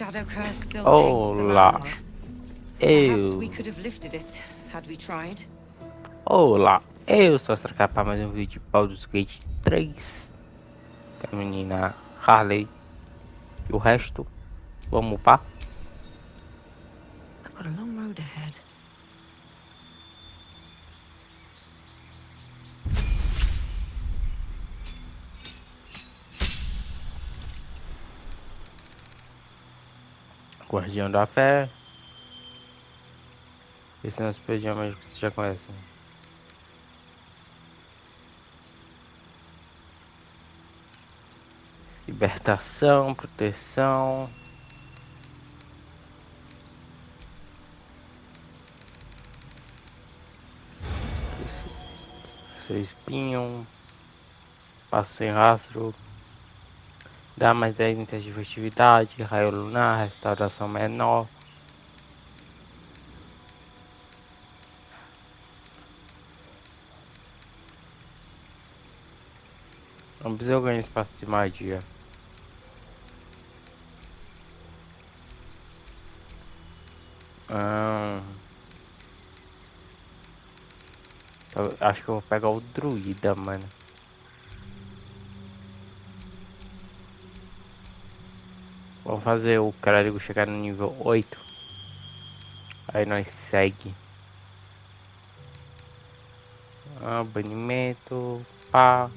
shadow curse still taints the Olá, land. Perhaps we eu. could have lifted it had we tried. Olá, eu sou Astracar para mais um vídeo de Baldur's Gate 3. Com a menina Harley e o resto. Vamos upar? I've got a long road ahead. Guardião da Fé. Esse é o espião mágico que você já conhece. Libertação, proteção. Seu espinho. Passo sem rastro. Dá mais 10 em teste de festividade. Raio lunar, restauração menor. Não precisa ganhar espaço de magia. Ah, eu acho que eu vou pegar o druida, mano. Vamos fazer o clérigo chegar no nível 8. Aí nós segue. Banimento. Pá.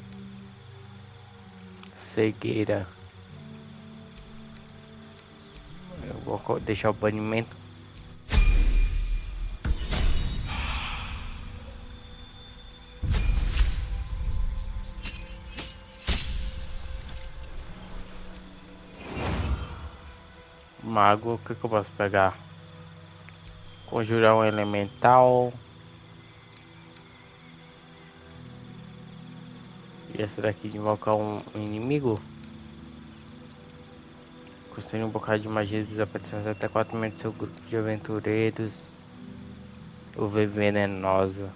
Cegueira. Eu vou deixar o banimento. Mago, o que eu posso pegar? Conjurar um elemental. E essa daqui de invocar um inimigo. Construir um bocado de magia desaparecendo até 4 membros do seu grupo de aventureiros. Uva venenosa.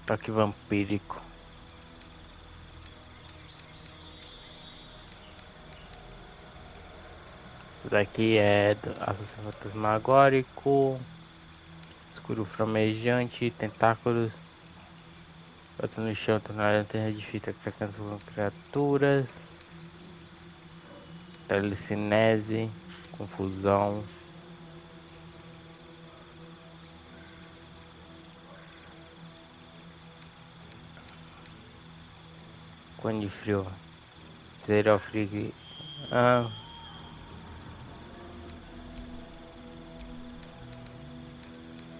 Toque vampírico. Isso daqui é assassino fantasmagórico. Escuro flamejante. Tentáculos. Bota no chão, tornar a terra de fita atacando criaturas. Telecinese. Confusão. Cone de frio. Zero frig. Ah.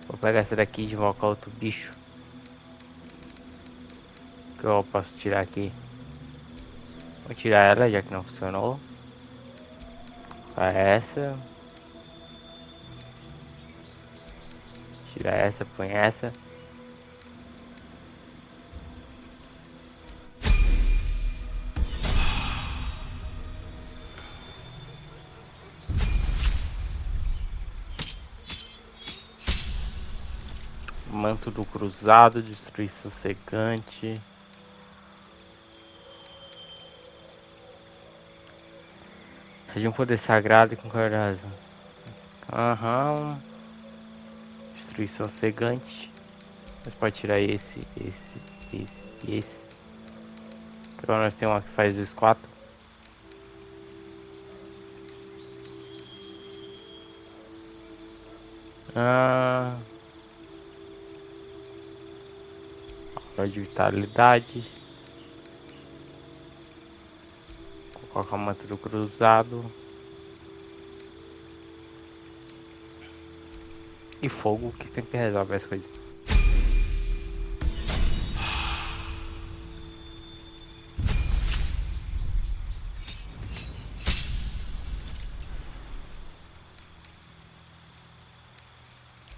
Vou pegar essa daqui e invocar outro bicho. Que eu posso tirar aqui. Vou tirar ela já que não funcionou. Para essa. Tira essa, põe essa. Manto do cruzado, destruição cegante. De um poder sagrado e com coragem. Aham. Destruição cegante. Mas pode tirar esse e esse. Agora nós temos uma que faz os 4. Ah. Aura de vitalidade. Coloca o manto do cruzado. E fogo que sempre resolve as coisas.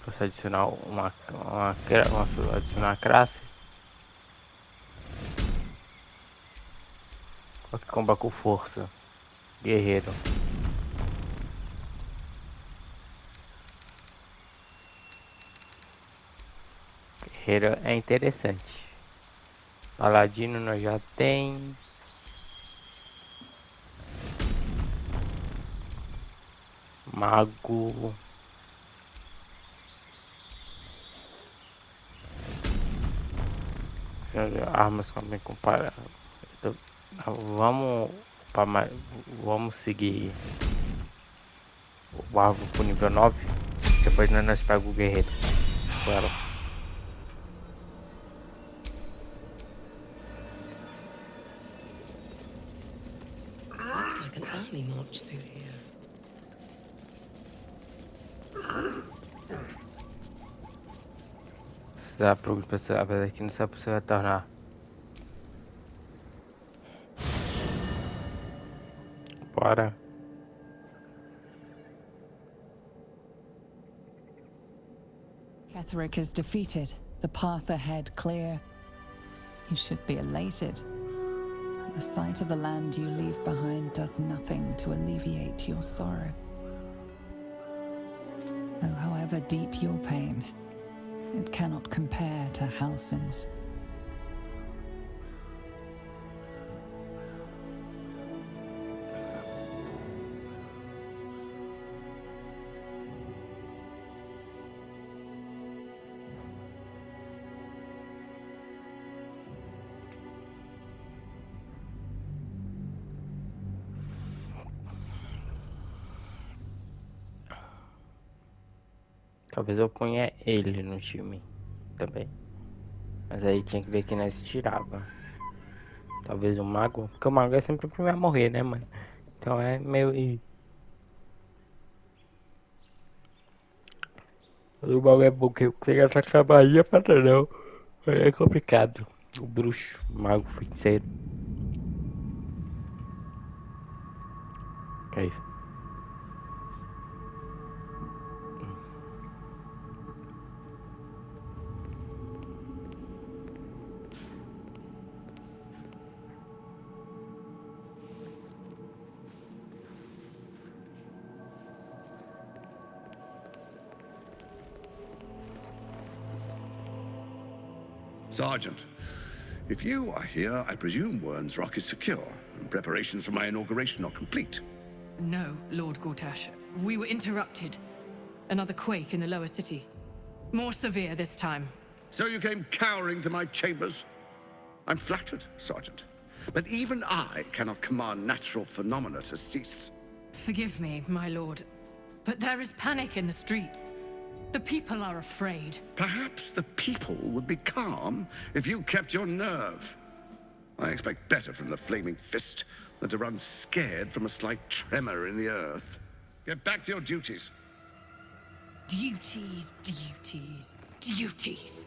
Posso adicionar posso adicionar a classe. Qual que comba com força? Guerreiro. Guerreiro é interessante. Paladino nós já tem. Mago. Armas também comparadas. Vamos para mais. Vamos seguir o árvore pro nível 9. Depois nós pegamos o guerreiro com ela. Looks like an army marched through here. Dá pra pessoa, apesar que não sabe se vai tornar. Bora. Ketheric is defeated, the path ahead clear. You should be elated. But the sight of the land you leave behind does nothing to alleviate your sorrow. Though however deep your pain, it cannot compare to Halsin's. Talvez eu ponha ele no time também. Mas aí tinha que ver quem nós tirava. Talvez o mago. Porque o mago é sempre o primeiro a morrer, né, mano? Então é meio. O mago é bom que eu tenho que atacar a Bahia pra não. Aí é complicado. O bruxo, o mago, o feiticeiro. É isso. Sergeant, if you are here, I presume Wern's Rock is secure, and preparations for my inauguration are complete. No, Lord Gortash. We were interrupted. Another quake in the lower city. More severe this time. So you came cowering to my chambers? I'm flattered, Sergeant. But even I cannot command natural phenomena to cease. Forgive me, my lord, but there is panic in the streets. The people are afraid. Perhaps the people would be calm if you kept your nerve. I expect better from the Flaming Fist than to run scared from a slight tremor in the earth. Get back to your duties. Duties, duties, duties.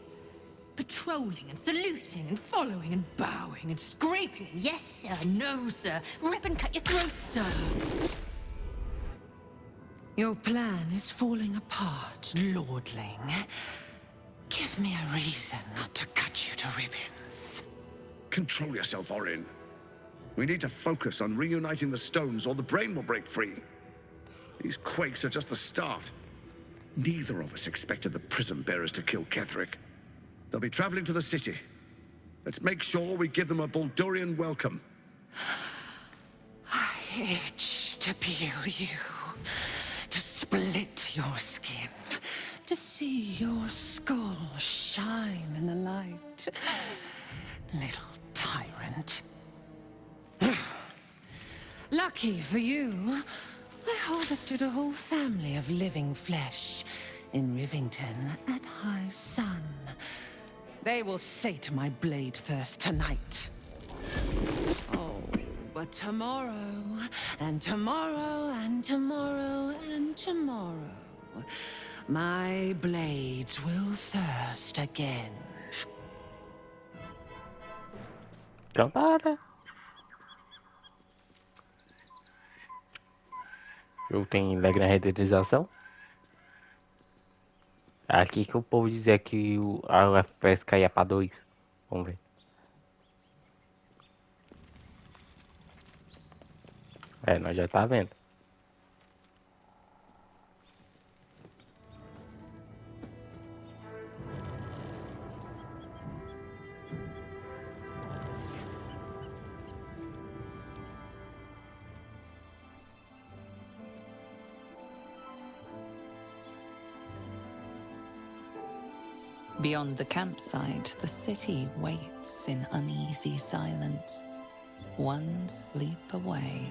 Patrolling and saluting and following and bowing and scraping and yes sir, no sir, rip and cut your throat, sir. Your plan is falling apart, lordling. Give me a reason not to cut you to ribbons. Control yourself, Orin. We need to focus on reuniting the stones or the brain will break free. These quakes are just the start. Neither of us expected the prison bearers to kill Ketheric. They'll be traveling to the city. Let's make sure we give them a Baldurian welcome. I itch to peel you, to split your skin, to see your skull shine in the light. Little tyrant. Lucky for you, I harvested a whole family of living flesh in Rivington at high sun. They will sate my blade thirst tonight. Oh, but tomorrow, and tomorrow, and tomorrow, and tomorrow, my blades will thirst again. Então tá, né? O jogo tem regra renderização. Aqui que o povo dizia que a FPS caía pra 2. Vamos ver. É, nós já tá vendo. Beyond the campsite, the city waits in uneasy silence, one sleep away.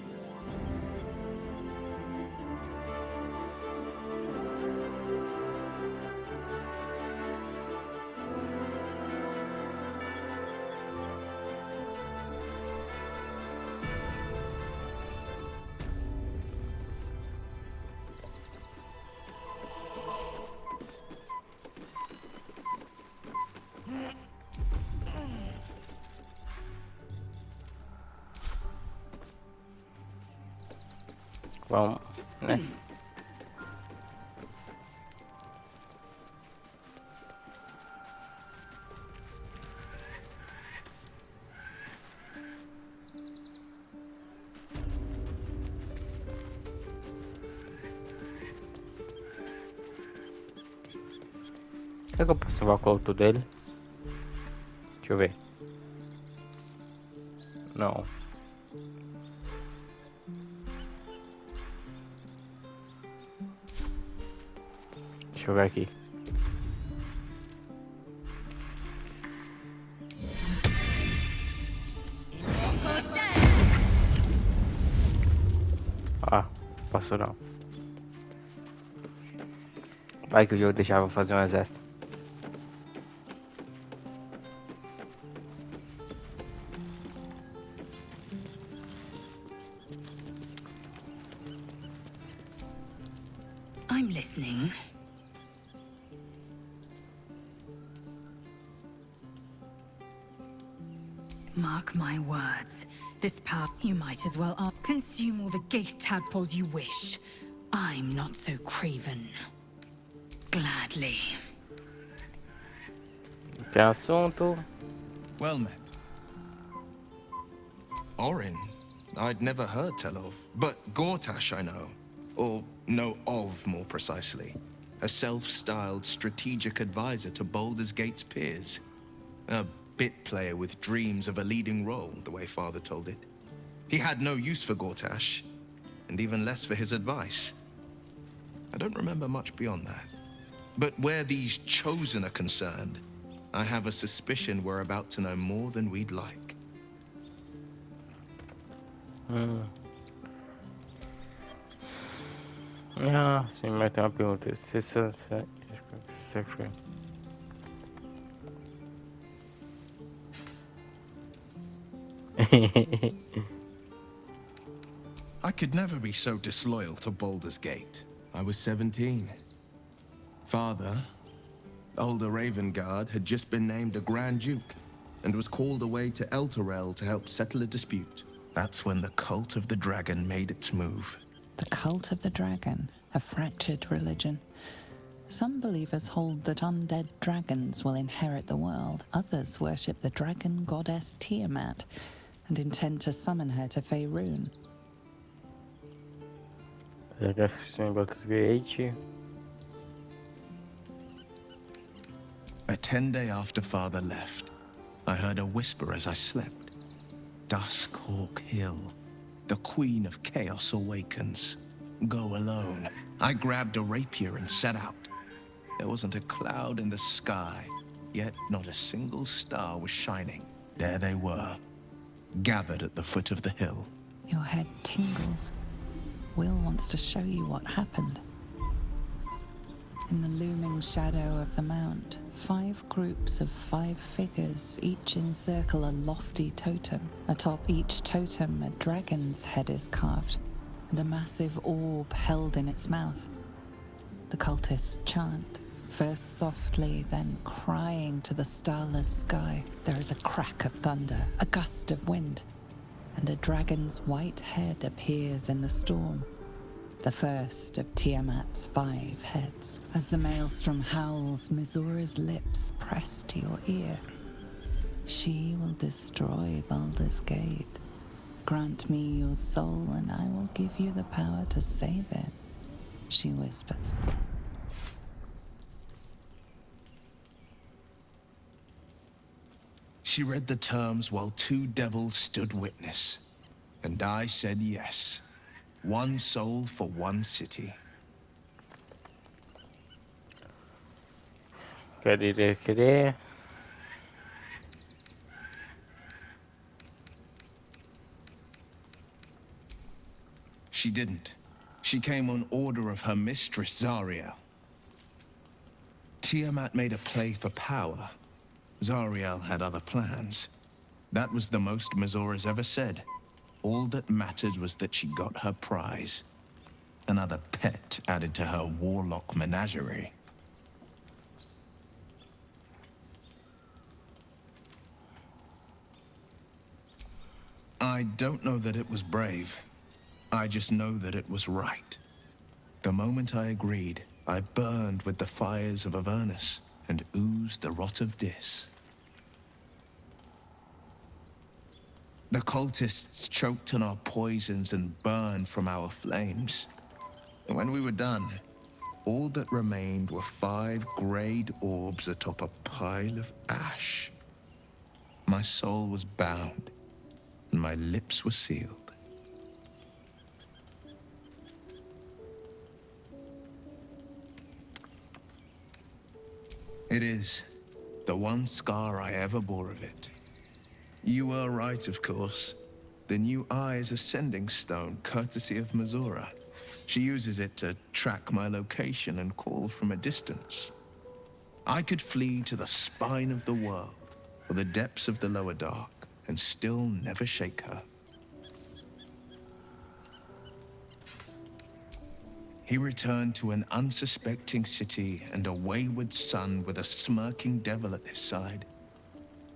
Vamos, né? Será que eu posso salvar o culto dele? Deixa eu ver. Não. Deixa eu ver aqui. Ah, passou não. Vai que o jogo deixava fazer um exército. I'm listening. Mark my words. This power, you might as well consume all the gate tadpoles you wish. I'm not so craven. Gladly. Tem assunto. Well met. Orin, I'd never heard tell of, but Gortash I know. Or know of, more precisely. A self-styled strategic advisor to Baldur's Gate's peers. A bit player with dreams of a leading role, the way Father told it. He had no use for Gortash, and even less for his advice. I don't remember much beyond that. But where these chosen are concerned, I have a suspicion we're about to know more than we'd like. Ah, sim, mas tem uma pergunta. I could never be so disloyal to Baldur's Gate. I was 17. Father, older Ravengard, had just been named a Grand Duke and was called away to Elturel to help settle a dispute. That's when the cult of the dragon made its move. The cult of the dragon, a fractured religion. Some believers hold that undead dragons will inherit the world. Others worship the dragon goddess Tiamat and intend to summon her to Faerun. A 10-day after Father left, I heard a whisper as I slept. Duskhawk Hill. The Queen of Chaos awakens. Go alone. I grabbed a rapier and set out. There wasn't a cloud in the sky, yet not a single star was shining. There they were, gathered at the foot of the hill. Your head tingles. Will wants to show you what happened. In the looming shadow of the mount, 5 groups of 5 figures each encircle a lofty totem. Atop each totem, a dragon's head is carved, and a massive orb held in its mouth. The cultists chant, first softly, then crying to the starless sky. There is a crack of thunder, a gust of wind, and a dragon's white head appears in the storm. The first of Tiamat's 5 heads. As the maelstrom howls, Mizura's lips press to your ear. She will destroy Baldur's Gate. Grant me your soul and I will give you the power to save it, she whispers. She read the terms while 2 devils stood witness, and I said yes. 1 soul for 1 city. Querer. She didn't. She came on order of her mistress, Zariel. Tiamat made a play for power. Zariel had other plans. That was the most Mazora's ever said. All that mattered was that she got her prize. Another pet added to her warlock menagerie. I don't know that it was brave. I just know that it was right. The moment I agreed, I burned with the fires of Avernus and oozed the rot of Dis. The cultists choked on our poisons and burned from our flames. And when we were done, all that remained were 5 grayed orbs atop a pile of ash. My soul was bound, and my lips were sealed. It is the one scar I ever bore of it. You were right, of course. The new eye is a sending stone, courtesy of Mazora. She uses it to track my location and call from a distance. I could flee to the spine of the world, or the depths of the lower dark, and still never shake her. He returned to an unsuspecting city and a wayward son with a smirking devil at his side.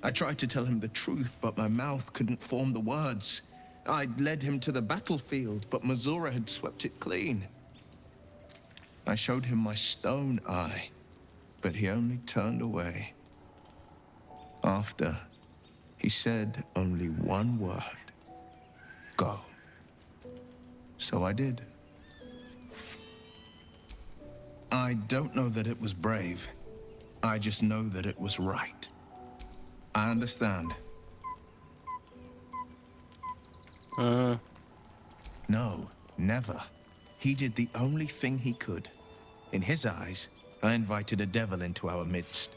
I tried to tell him the truth, but my mouth couldn't form the words. I'd led him to the battlefield, but Mazora had swept it clean. I showed him my stone eye, but he only turned away. After, he said only one word: go. So I did. I don't know that it was brave. I just know that it was right. I understand. No, never. He did the only thing he could. In his eyes, I invited a devil into our midst.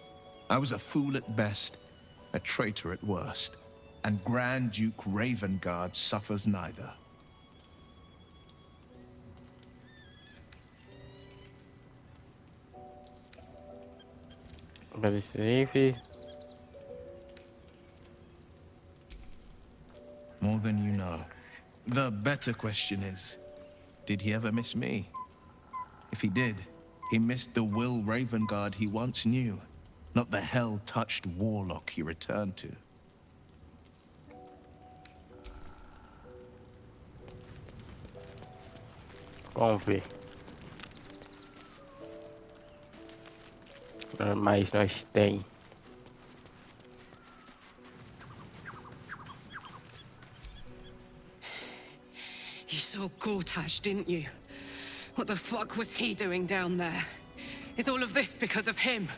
I was a fool at best, a traitor at worst, and Grand Duke Ravengard suffers neither. More than you know. The better question is, did he ever miss me? If he did, he missed the Will Ravengard he once knew, not the hell-touched warlock he returned to. Vamos ver. Mais nós tem. You saw Gortash, didn't you? What the fuck was he doing down there? Is all of this because of him?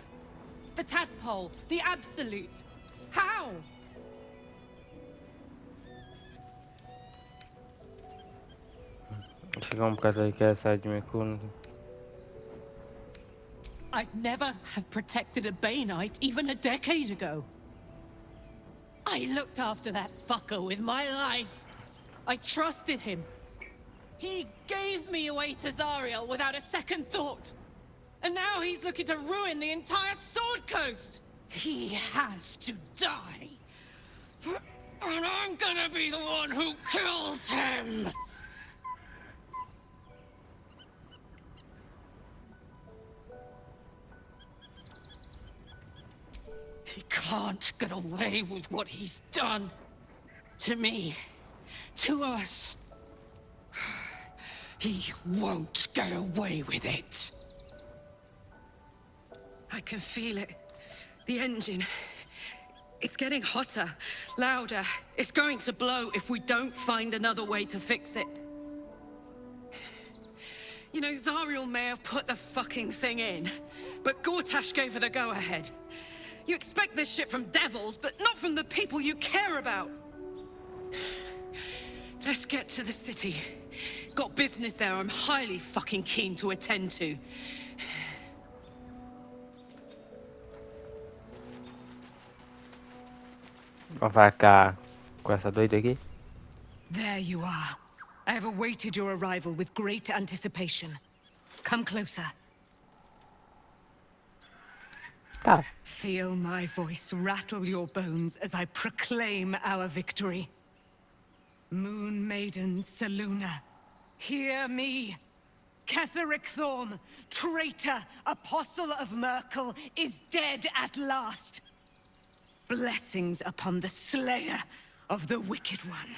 The tadpole, the absolute. How? Chegamos por causa que essa de Mekun. I'd never have protected a Bay Knight even a decade ago. I looked after that fucker with my life. I trusted him. He gave me away to Zariel without a second thought. And now he's looking to ruin the entire Sword Coast. He has to die. And I'm gonna be the one who kills him. He can't get away with what he's done. To me. To us. He won't get away with it. I can feel it. The engine. It's getting hotter, louder. It's going to blow if we don't find another way to fix it. You know, Zariel may have put the fucking thing in, but Gortash gave her the go-ahead. You expect this shit from devils, but not from the people you care about. Let's get to the city. Got business there I'm highly fucking keen to attend to. Vai ficar com essa doida aqui? There you are. I have awaited your arrival with great anticipation. Come closer. Tá. Feel my voice rattle your bones as I proclaim our victory. Moon Maiden Selûne, hear me. Ketheric Thorm, traitor, apostle of Merkel, is dead at last. Blessings upon the slayer of the Wicked One.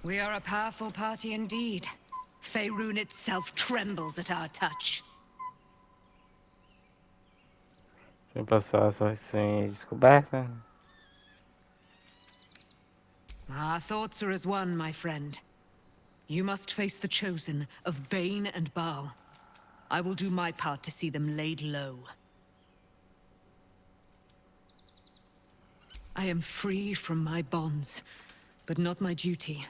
We are a powerful party indeed. Faerun itself trembles at our touch. Sem passar só sem descoberta. Our thoughts are as one, my friend. You must face the chosen of Bane and Baal. I will do my part to see them laid low. I am free from my bonds, but not my duty.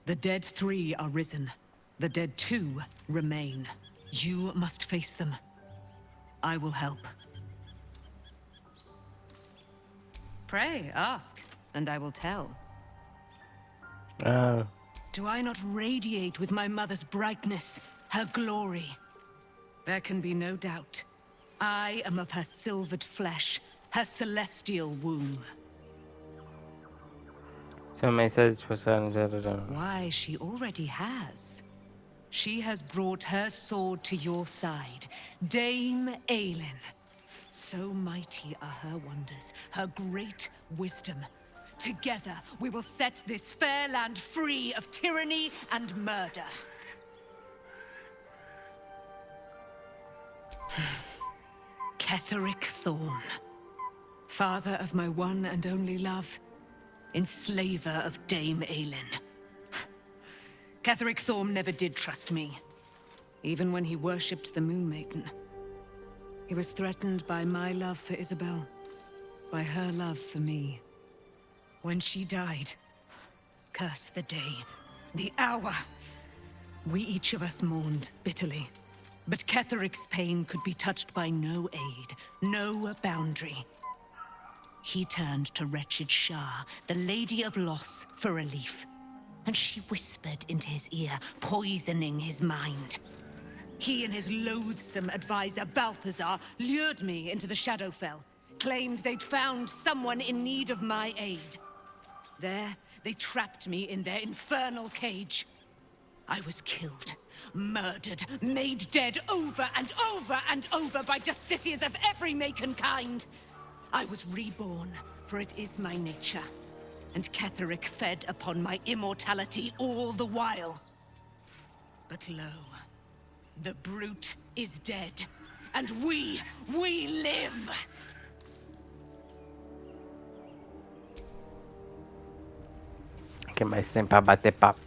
The dead 3 are risen. The dead 2 remain. You must face them. I will help. Pray, ask, and I will tell. Do I not radiate with my mother's brightness, her glory? There can be no doubt. I am of her silvered flesh, her celestial womb. Why, she already has. She has brought her sword to your side, Dame Aelin. So mighty are her wonders, her great wisdom. Together, we will set this fair land free of tyranny and murder. Ketheric Thorm, father of my one and only love, enslaver of Dame Aelin. Ketheric Thorm never did trust me, even when he worshipped the Moon Maiden. He was threatened by my love for Isabel, by her love for me. When she died, curse the day, the hour. We each of us mourned bitterly. But Ketheric's pain could be touched by no aid, no boundary. He turned to wretched Shah, the Lady of Loss, for relief. And she whispered into his ear, poisoning his mind. He and his loathsome advisor, Balthazar, lured me into the Shadowfell, claimed they'd found someone in need of my aid. There, they trapped me in their infernal cage. I was killed, murdered, made dead over and over and over by justiciars of every make and kind. I was reborn, for it is my nature. And Ketheric fed upon my immortality all the while. But lo, the brute is dead, and we live! Que mais tem pra bater papo?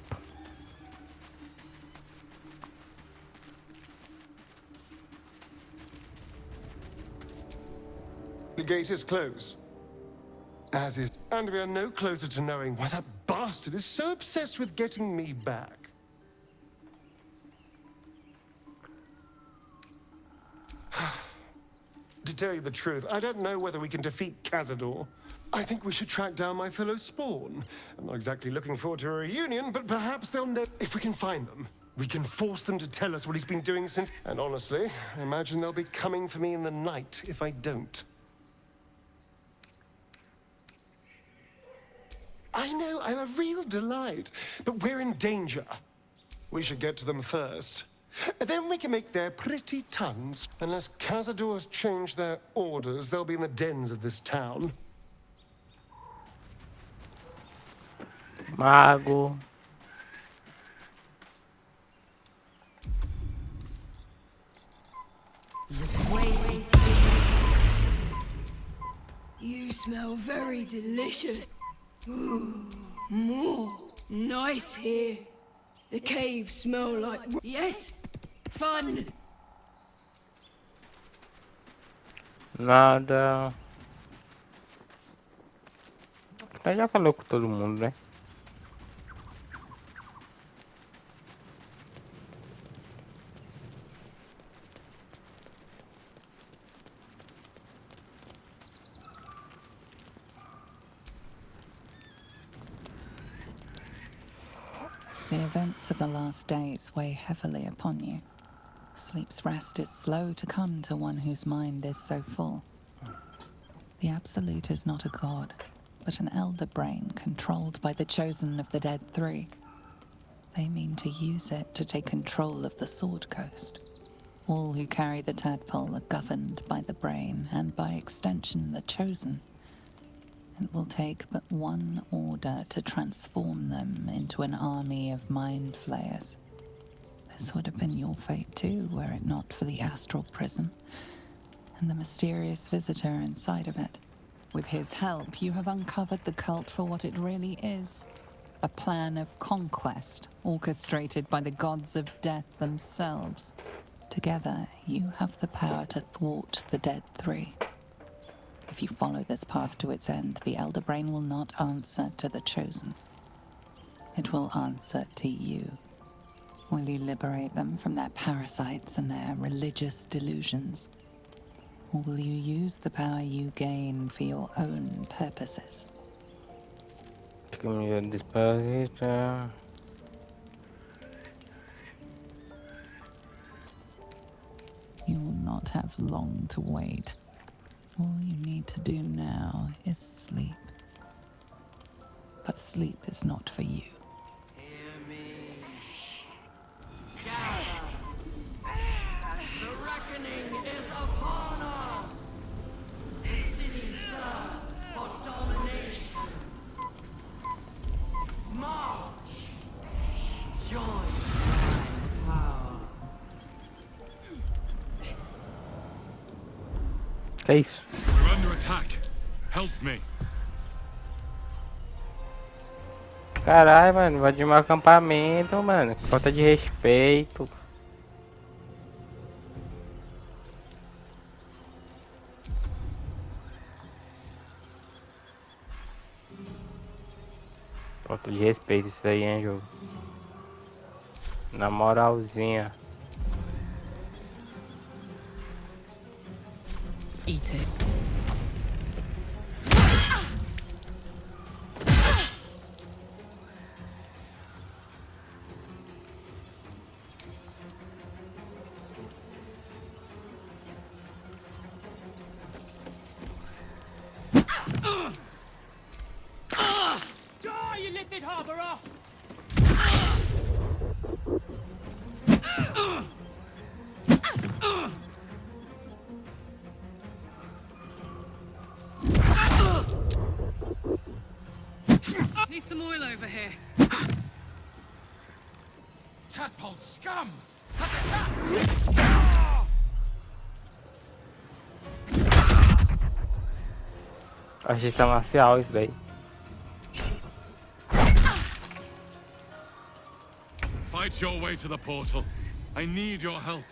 The gate is closed. As is. And we are no closer to knowing why that bastard is so obsessed with getting me back. To tell you the truth, I don't know whether we can defeat Cazador. I think we should track down my fellow Spawn. I'm not exactly looking forward to a reunion, but perhaps they'll know. If we can find them, we can force them to tell us what he's been doing since. And honestly, I imagine they'll be coming for me in the night if I don't. I know, I'm a real delight, but we're in danger. We should get to them first. Then we can make their pretty tongues. Unless Cazador's changed their orders, they'll be in the dens of this town. Mago. You smell very delicious. Ooh, more. Nice here. The caves smell like... Yes, fun. Nada. Já falou com todo mundo, né? The events of the last days weigh heavily upon you. Sleep's rest is slow to come to one whose mind is so full. The Absolute is not a god, but an elder brain controlled by the chosen of the Dead Three. They mean to use it to take control of the Sword Coast. All who carry the tadpole are governed by the brain, and by extension the chosen. It will take but one order to transform them into an army of mind flayers. This would have been your fate too, were it not for the astral prison and the mysterious visitor inside of it. With his help, you have uncovered the cult for what it really is. A plan of conquest orchestrated by the gods of death themselves. Together, you have the power to thwart the Dead Three. If you follow this path to its end, the Elder Brain will not answer to the Chosen. It will answer to you. Will you liberate them from their parasites and their religious delusions? Or will you use the power you gain for your own purposes? You will not have long to wait. All you need to do now is sleep. But sleep is not for you. Hear me. Gather. The reckoning is upon us. The city thirsts for domination. March. Join my power. É isso. We're under attack. Help me. Caralho, mano, invadiu meu acampamento, mano. Falta de respeito. Falta de respeito isso aí, hein, jogo. Na moralzinha. Eat it. Die, you lifted harborer! Need some oil over here. Tadpole scum! Achei que tá marcial isso daí. Fight your way to the portal. I need your help.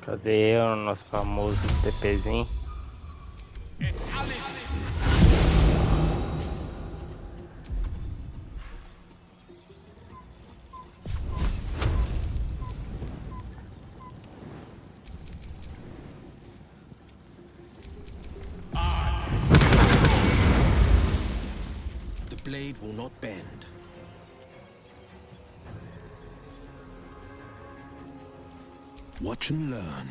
Cadê o nosso famoso TPzinho? The blade will not bend. Watch and learn.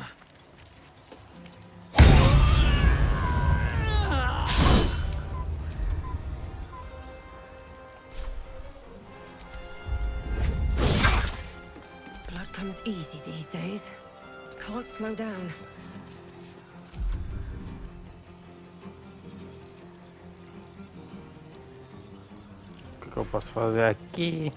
Blood comes easy these days. Can't slow down. O que eu posso fazer aqui?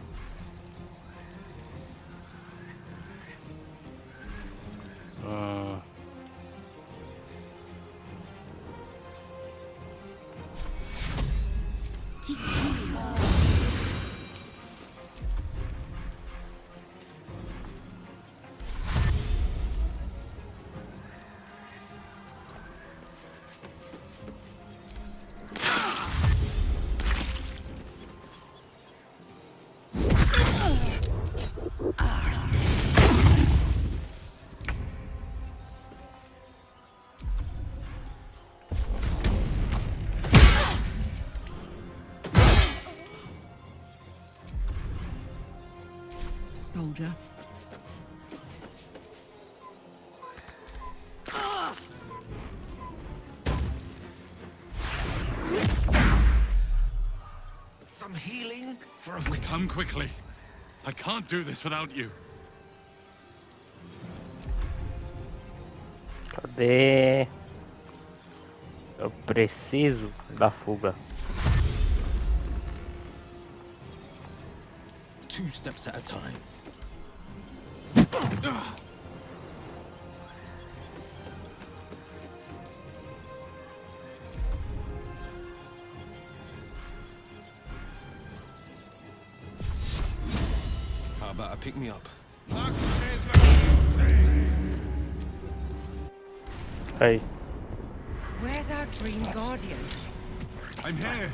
soldier. Some healing for a wither. Come quickly. I can't do this without you. Cadê? Eu preciso da fuga. 2 steps at a time. How about I pick me up? Aí. Where's our dream guardian? I'm here.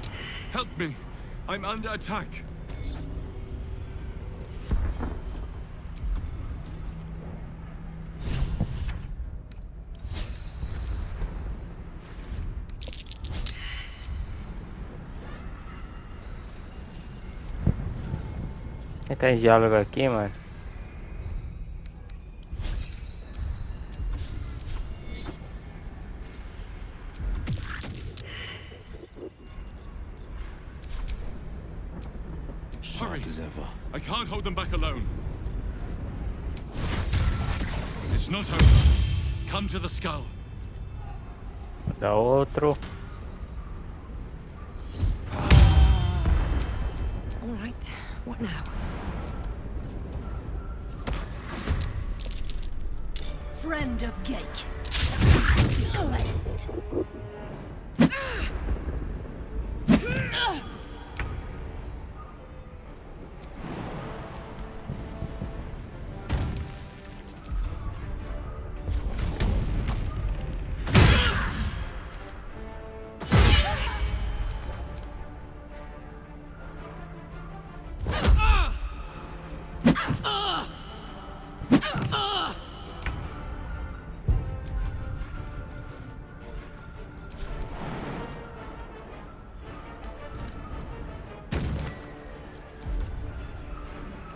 Help me. I'm under attack. Tem diálogo aqui, mano. Hurry. As ever. I can't hold them back alone. It's not over. Come to the skull. Da outro. All right, what now? Friend of Gake. Blessed.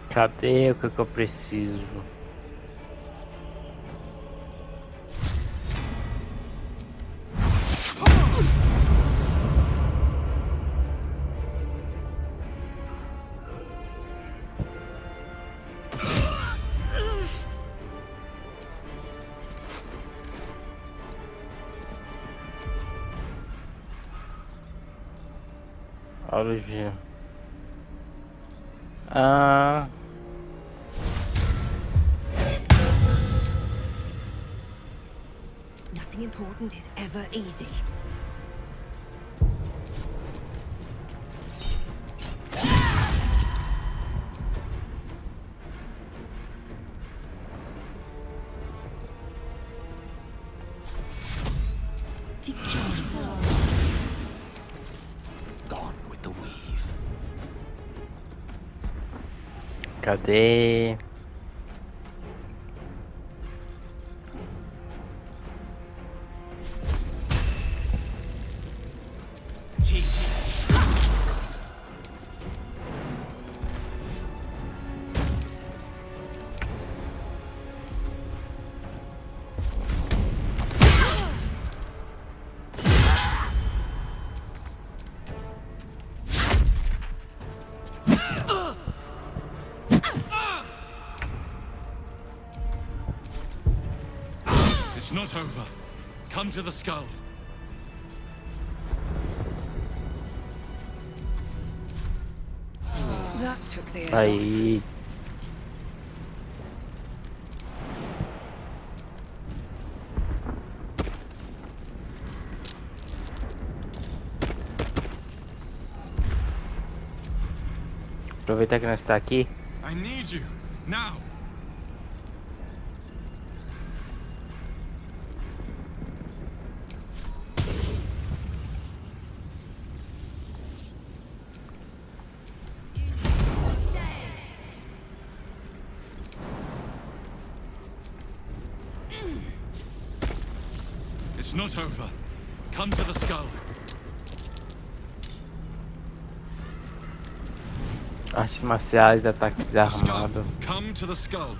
Cadê o que eu preciso? Alugia. Nothing important is ever easy. Gone with the weave. Cadê? It's not over. Come to the skull. That took the edge off. Aí. Aproveitar que nós está aqui. I need you. Now. It's not over. Come to the skull. Artes marciais, ataque The skull. desarmado. Come to the skull.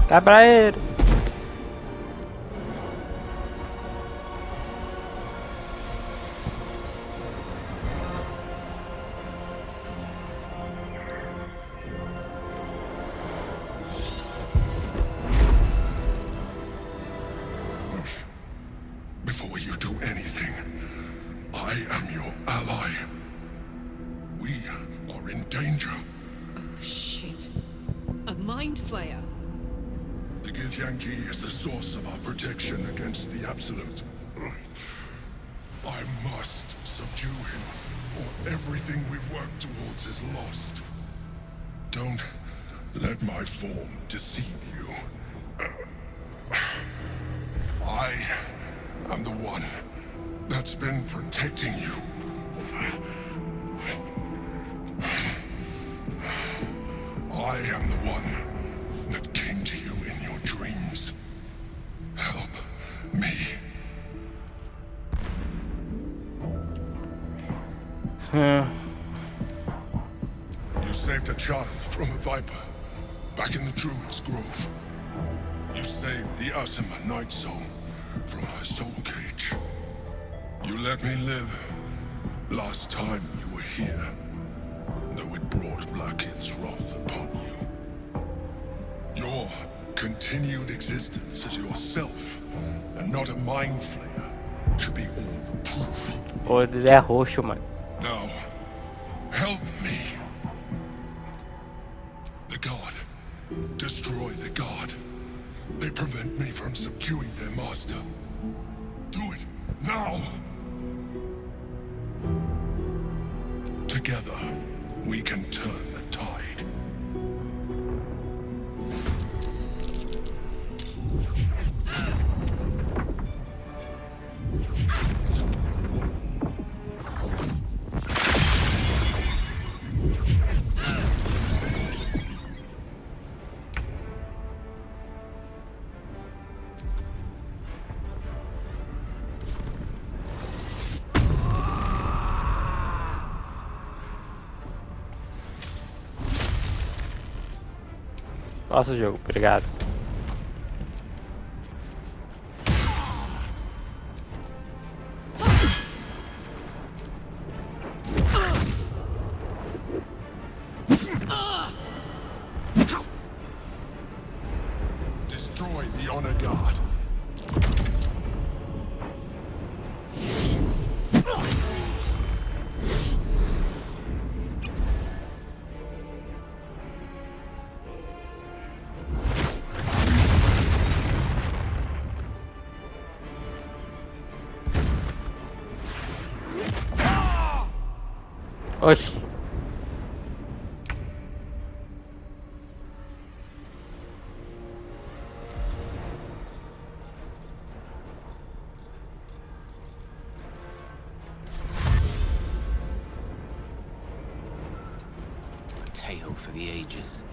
Cabra ele! Before you do anything, I am your ally. We are in danger. Oh, shit. A mind flayer. The Githyanki is the source of our protection against the Absolute. I must subdue him, or everything we've worked towards is lost. Don't let my form deceive you. I am the one that's been protecting you. I am the one that came to you in your dreams. Help me. You saved a child from a viper back in the Druid's Grove. You saved the Asima Night Soul from her soul cage. You let me live last time you were here, though it brought Blackhead's wrath upon you. Your continued existence as yourself, and not a mind flayer, should be all the proof. O olho dele é roxo, mano. Now, help me. The god. Destroy the god. They prevent me from subduing their master. Do it now. Together, we can turn the tide. Nossa, jogo, obrigado. Destroy the honor guard. Oxi. A tale for the ages.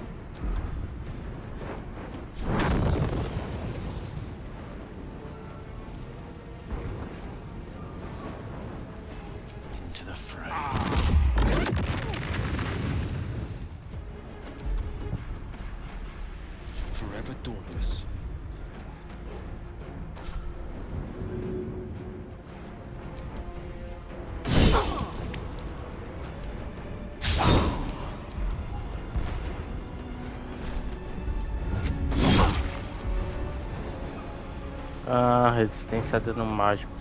Into the fray. Forever dauntless. Ah, resistência a dano mágico.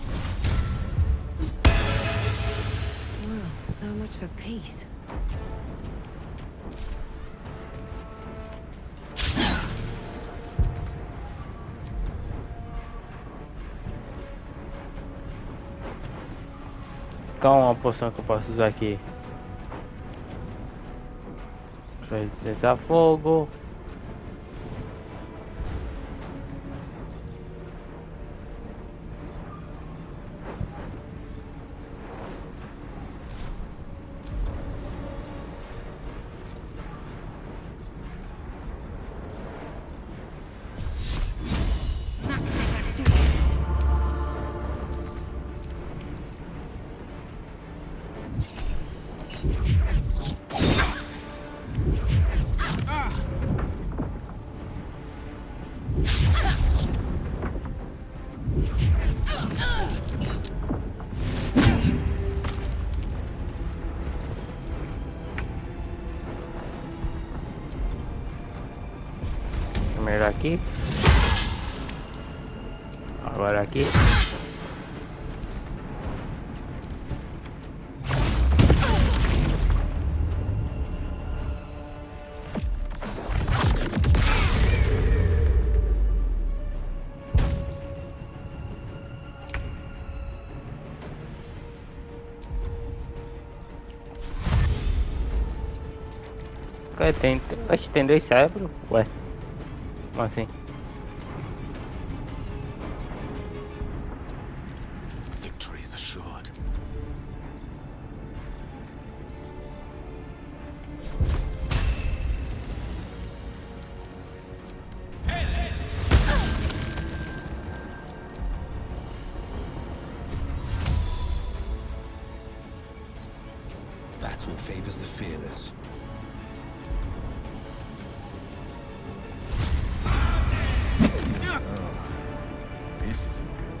Well, so much for peace. Qual uma poção que eu posso usar aqui? Resistência a fogo. aqui. Agora aqui. Acho que tem 2 cérebros. Ué, como assim? Victory is assured. Battle favors the fearless. This isn't good.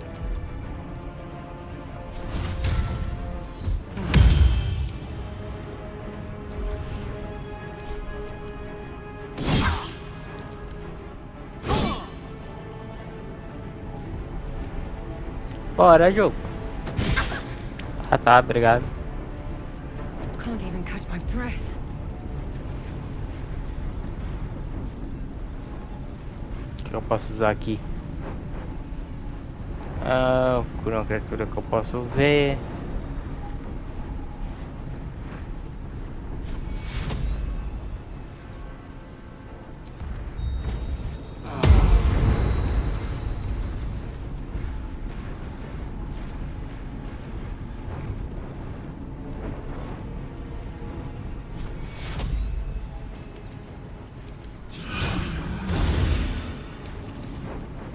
Bora, jogo. Ah tá, obrigado. Can't even catch my breath. O que eu posso usar aqui? Por uma criatura que eu posso ver.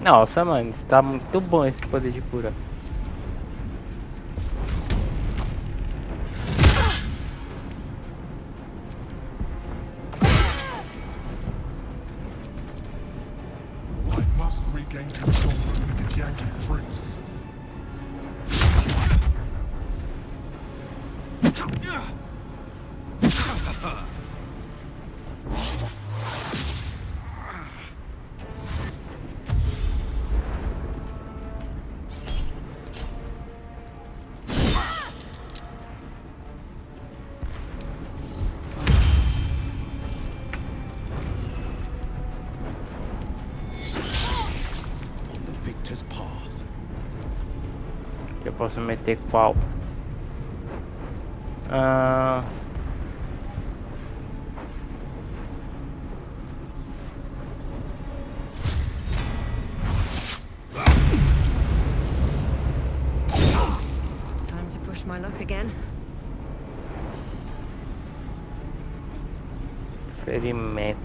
Nossa, mano, está muito bom esse poder de cura. I must regain control of the Yankee Prince. Victor's path. Eu posso meter qual? Time to push my luck again. Ferimento.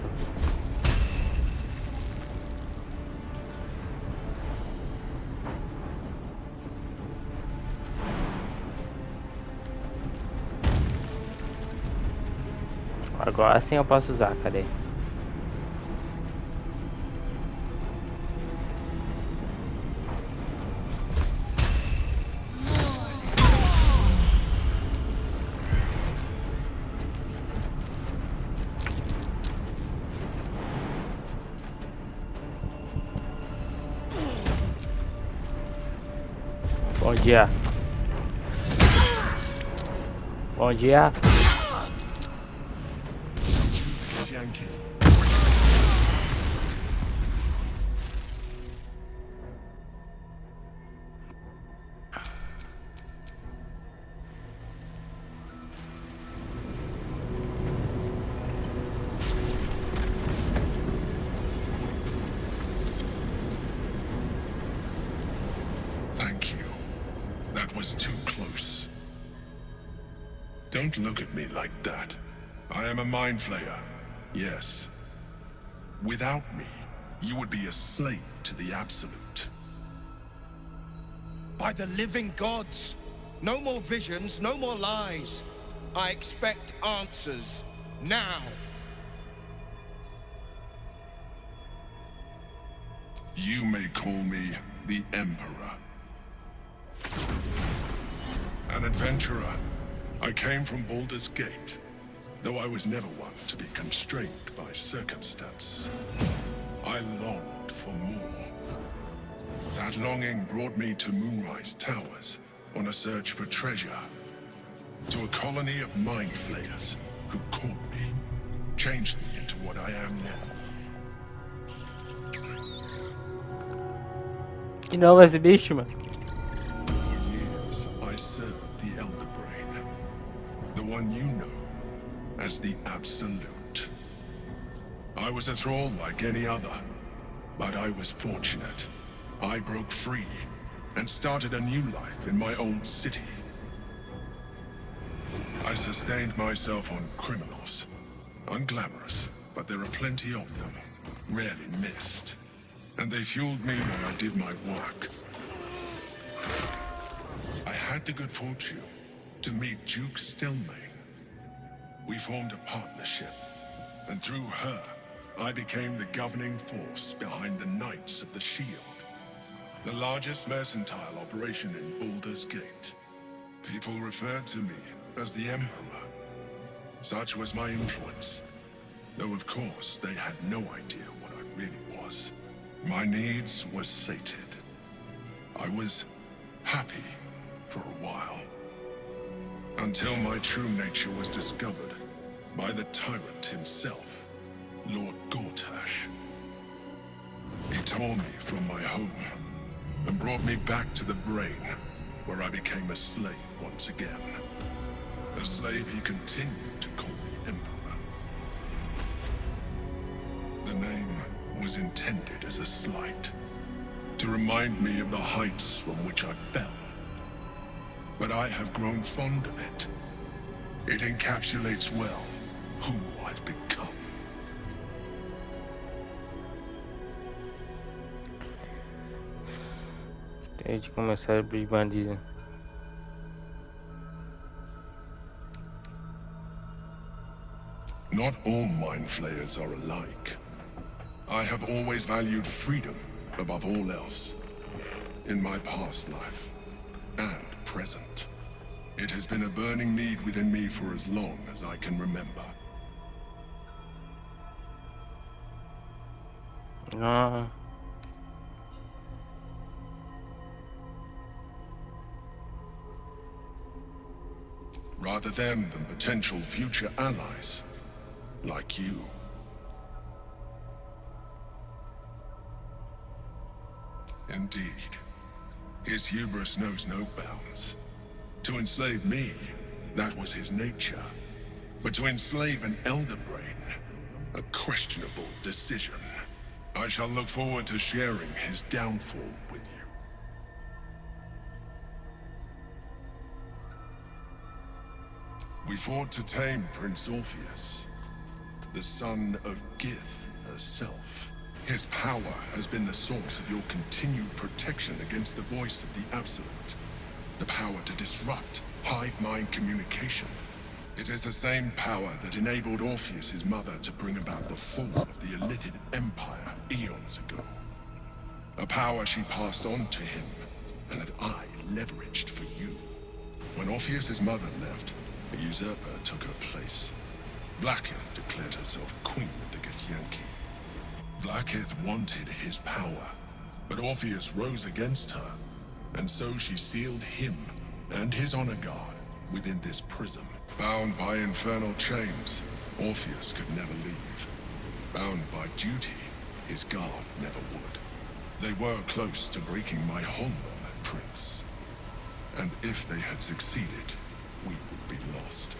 Agora sim eu posso usar, cadê? Bom dia. Bom dia. Yankee. Thank you. That was too close. Don't look at me like that. I am a mind flayer. Yes. Without me, you would be a slave to the Absolute. By the living gods! No more visions, no more lies. I expect answers. Now! You may call me the Emperor. An adventurer. I came from Baldur's Gate, though I was never one to be constrained by circumstance. I longed for more. That longing brought me to Moonrise Towers on a search for treasure. To a colony of mind flayers who caught me, changed me into what I am now. Que novo esse bicho, mano? For years, I served the Elder Brain. The one you know as the Absolute. I was a thrall like any other, but I was fortunate. I broke free and started a new life in my old city. I sustained myself on criminals. Unglamorous, but there are plenty of them, rarely missed. And they fueled me while I did my work. I had the good fortune to meet Duke Stillmain. We formed a partnership, and through her, I became the governing force behind the Knights of the Shield, the largest mercantile operation in Baldur's Gate. People referred to me as the Emperor. Such was my influence, though of course they had no idea what I really was. My needs were sated. I was happy for a while, until my true nature was discovered by the tyrant himself, Lord Gortash. He tore me from my home and brought me back to the Brain, where I became a slave once again. A slave he continued to call me Emperor. The name was intended as a slight, to remind me of the heights from which I fell. But I have grown fond of it. It encapsulates well who I've become. Tem de começar a abrir bandido. Not all mind flayers are alike. I have always valued freedom above all else. In my past life and present. It has been a burning need within me for as long as I can remember. Rather than potential future allies, like you. Indeed, his hubris knows no bounds. To enslave me, that was his nature. But to enslave an Elder Brain, a questionable decision. I shall look forward to sharing his downfall with you. We fought to tame Prince Orpheus, the son of Gith herself. His power has been the source of your continued protection against the voice of the Absolute. The power to disrupt hive mind communication. It is the same power that enabled Orpheus's mother to bring about the fall of the Illithid Empire eons ago. A power she passed on to him, and that I leveraged for you. When Orpheus's mother left, a usurper took her place. Blackith declared herself queen of the Githyanki. Blackith wanted his power, but Orpheus rose against her, and so she sealed him and his honor guard within this prison. Bound by infernal chains, Orpheus could never leave. Bound by duty, his guard never would. They were close to breaking my hold on that prince. And if they had succeeded, we would be lost.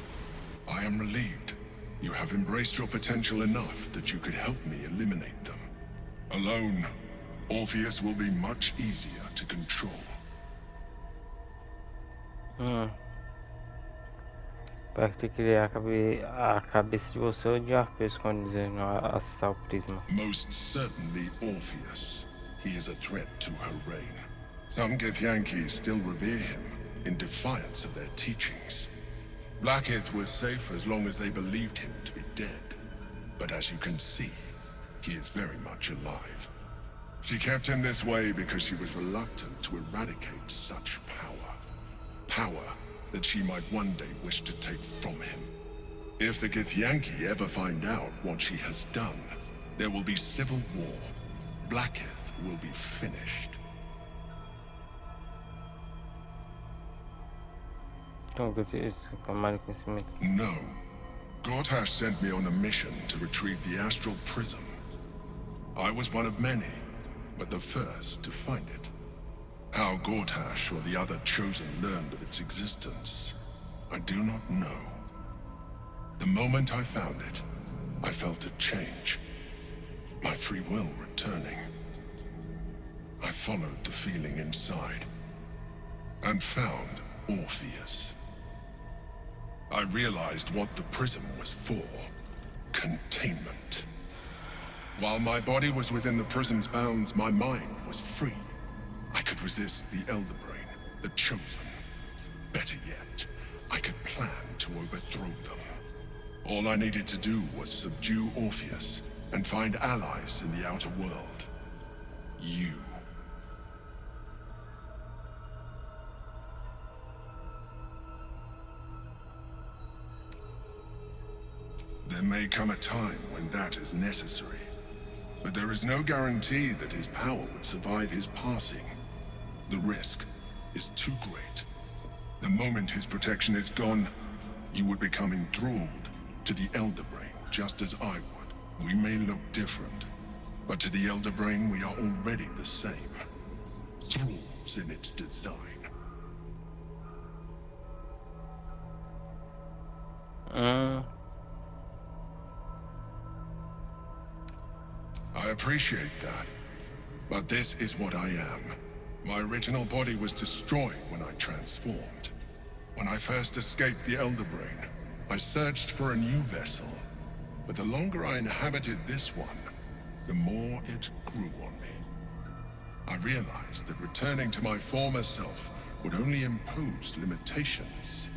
I am relieved. You have embraced your potential enough that you could help me eliminate them. Alone, Orpheus will be much easier to control. Practically a cabeça de você ou de Arceus quando dizendo acessar o prisma. Most certainly Orpheus. He is a threat to her reign. Some Githyanki still revere him in defiance of their teachings. Blackith was safe as long as they believed him to be dead. But as you can see, he is very much alive. She kept him this way because she was reluctant to eradicate such power. Power that she might one day wish to take from him. If the Githyanki ever find out what she has done, there will be civil war Blacketh will be finished. Então, tomar conhecimento. No. Gortash sent me on a mission to retrieve the astral prism. I was one of many, but the first to find it. How Gortash or the other chosen learned of its existence, I do not know. The moment I found it, I felt a change. My free will returning. I followed the feeling inside and found Orpheus. I realized what the prism was for. Containment. While my body was within the prism's bounds, my mind was free. I could resist the Elder Brain, the Chosen. Better yet, I could plan to overthrow them. All I needed to do was subdue Orpheus and find allies in the outer world. You. There may come a time when that is necessary, but there is no guarantee that his power would survive his passing. The risk is too great. The moment his protection is gone, you would become enthralled to the Elder Brain, just as I would. We may look different, but to the Elder Brain we are already the same. Thralls in its design. I appreciate that, but this is what I am. My original body was destroyed when I transformed. When I first escaped the Elder Brain, I searched for a new vessel, but the longer I inhabited this one, the more it grew on me. I realized that returning to my former self would only impose limitations.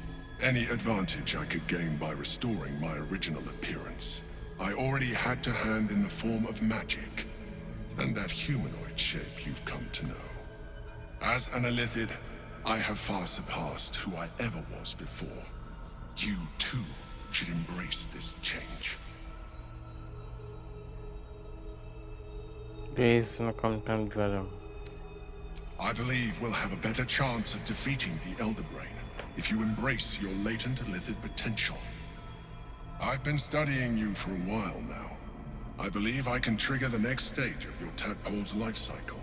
Any advantage I could gain by restoring my original appearance, I already had to hand in the form of magic, and that humanoid shape you've come to know. As an Illithid, I have far surpassed who I ever was before. You, too, should embrace this change. I believe we'll have a better chance of defeating the Elder Brain if you embrace your latent Illithid potential. I've been studying you for a while now. I believe I can trigger the next stage of your tadpole's life cycle,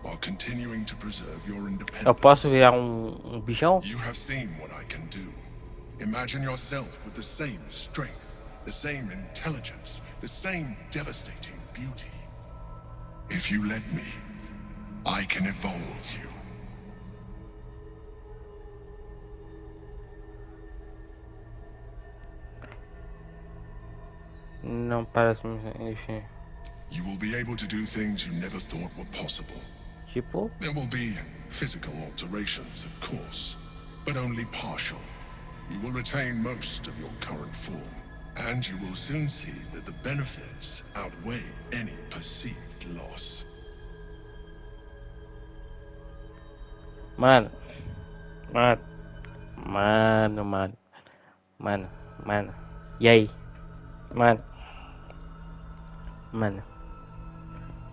while continuing to preserve your independence. Eu posso virar bichão? You have seen what I can do. Imagine yourself with the same strength, the same intelligence, the same devastating beauty. If you let me, I can evolve you. Não parece, enfim. You will be able to do things you never thought were possible. Tipo? There will be physical alterations, of course, but only partial. You will retain most of your current form, and you will soon see that the benefits outweigh any perceived loss. Mano. E aí?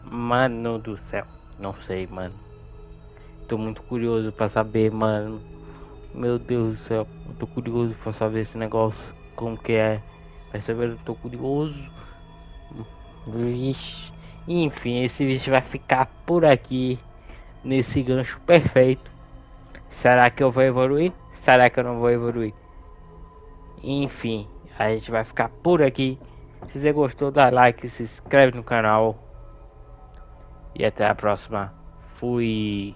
Mano do céu. Não sei, mano. Tô muito curioso pra saber, mano. Meu Deus do céu. Eu tô curioso pra saber esse negócio. Como que é. Perceberam? Eu tô curioso. Vixe. Enfim, esse vídeo vai ficar por aqui. Nesse gancho perfeito. Será que eu vou evoluir? Será que eu não vou evoluir? Enfim, a gente vai ficar por aqui. Se você gostou, dá like, se inscreve no canal. E até a próxima. Fui.